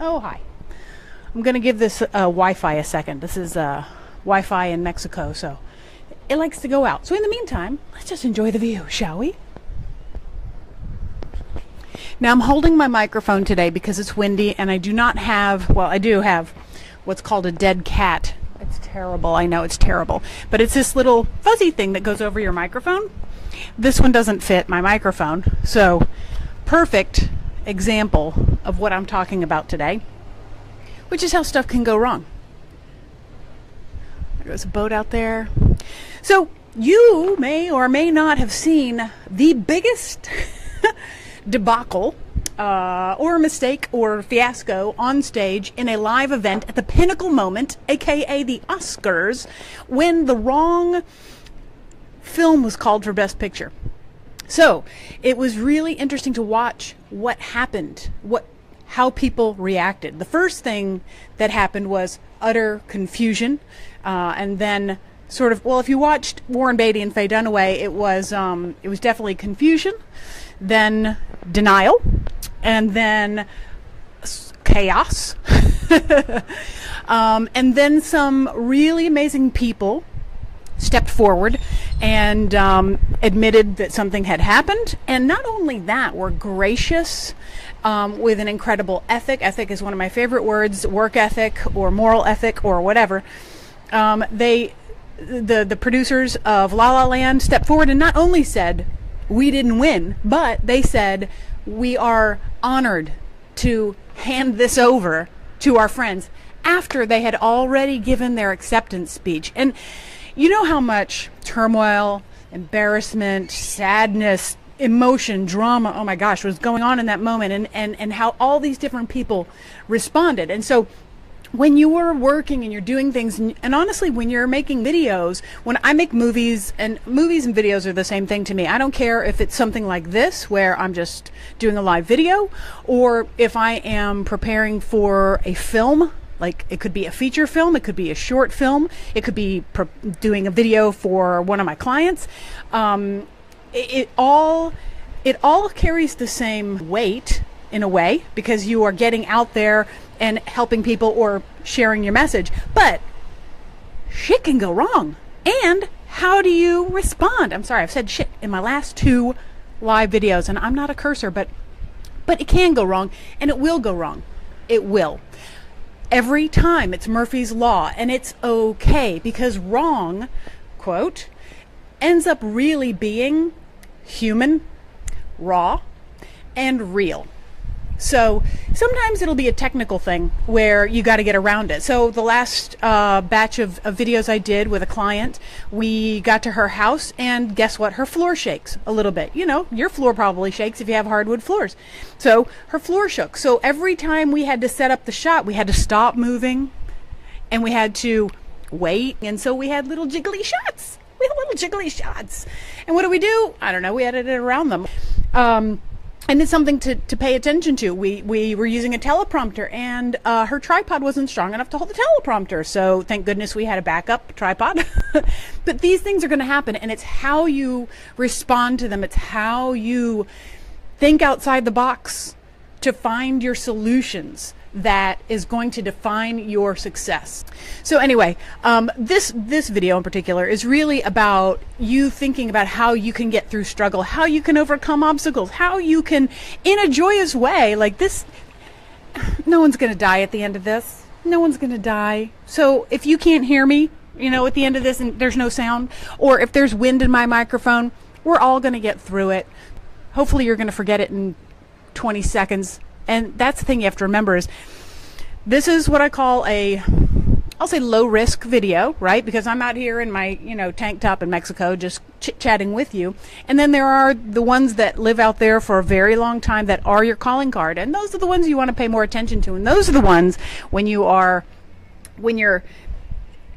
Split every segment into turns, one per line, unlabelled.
Oh, hi. I'm going to give this Wi-Fi a second. This is Wi-Fi in Mexico, so it likes to go out. So in the meantime, let's just enjoy the view, shall we? Now I'm holding my microphone today because it's windy and I do not have, well, I do have what's called a dead cat. It's terrible. I know it's terrible. But it's this little fuzzy thing that goes over your microphone. This one doesn't fit my microphone. So perfect example of what I'm talking about today, which is how stuff can go wrong. There's a boat out there. So you may or may not have seen the biggest debacle or mistake or fiasco on stage in a live event at the pinnacle moment, aka the Oscars, when the wrong film was called for Best Picture. So it was really interesting to watch what happened, how people reacted. The first thing that happened was utter confusion, and then sort of, well, if you watched Warren Beatty and Faye Dunaway, it was definitely confusion, then denial, and then chaos, and then some really amazing people stepped forward and admitted that something had happened, and not only that, were gracious with an incredible ethic. Ethic is one of my favorite words, work ethic or moral ethic or whatever. The producers of La La Land stepped forward and not only said, we didn't win, but they said, we are honored to hand this over to our friends after they had already given their acceptance speech. And you know how much turmoil, embarrassment, sadness, emotion, drama, oh my gosh, was going on in that moment, and how all these different people responded. And so when you are working and you're doing things, and honestly, when you're making videos, when I make movies and videos are the same thing to me. I don't care if it's something like this, where I'm just doing a live video, or if I am preparing for a film, like it could be a feature film, it could be a short film, it could be doing a video for one of my clients. It all carries the same weight in a way, because you are getting out there and helping people or sharing your message. But shit can go wrong. And how do you respond? I'm sorry, I've said shit in my last 2 live videos, and I'm not a cursor, but it can go wrong, and it will go wrong. It will. Every time. It's Murphy's Law, and it's okay, because wrong, quote, ends up really being human, raw, and real. So sometimes it'll be a technical thing where you got to get around it. So the last batch of videos I did with a client, we got to her house, and guess what? Her floor shakes a little bit. You know, your floor probably shakes if you have hardwood floors. So her floor shook. So every time we had to set up the shot, we had to stop moving, and we had to wait. And so we had little jiggly shots. And what do? I don't know. We edited around them. And it's something to pay attention to. We were using a teleprompter, and her tripod wasn't strong enough to hold the teleprompter. So thank goodness we had a backup tripod. But these things are going to happen, and it's how you respond to them. It's how you think outside the box to find your solutions that is going to define your success. So anyway, this video in particular is really about you thinking about how you can get through struggle, how you can overcome obstacles, how you can, in a joyous way, like this, no one's going to die at the end of this. No one's going to die. So if you can't hear me, you know, at the end of this and there's no sound, or if there's wind in my microphone, we're all going to get through it. Hopefully you're going to forget it in 20 seconds. And that's the thing you have to remember is this is what I call I'll say low risk video, right? Because I'm out here in my, tank top in Mexico just chit-chatting with you. And then there are the ones that live out there for a very long time that are your calling card. And those are the ones you want to pay more attention to. And those are the ones when you're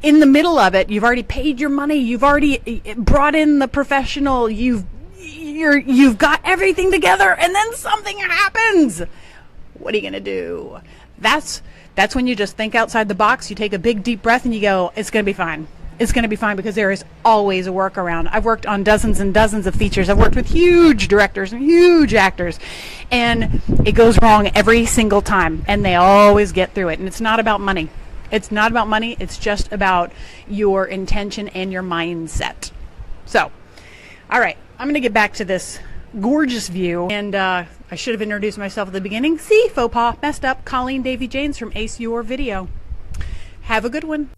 in the middle of it, you've already paid your money, you've already brought in the professional, you've got everything together, and then something happens. What are you going to do? That's when you just think outside the box. You take a big deep breath and you go, it's going to be fine. is going to be fine, because there is always a workaround. I've worked on dozens and dozens of features. I've worked with huge directors and huge actors, and it goes wrong every single time, and they always get through it. And it's not about money. It's not about money. It's just about your intention and your mindset. So, all right, I'm going to get back to this gorgeous view, and I should have introduced myself at the beginning. See, faux pas, messed up. Colleen Davy Janes from Ace Your Video. Have a good one.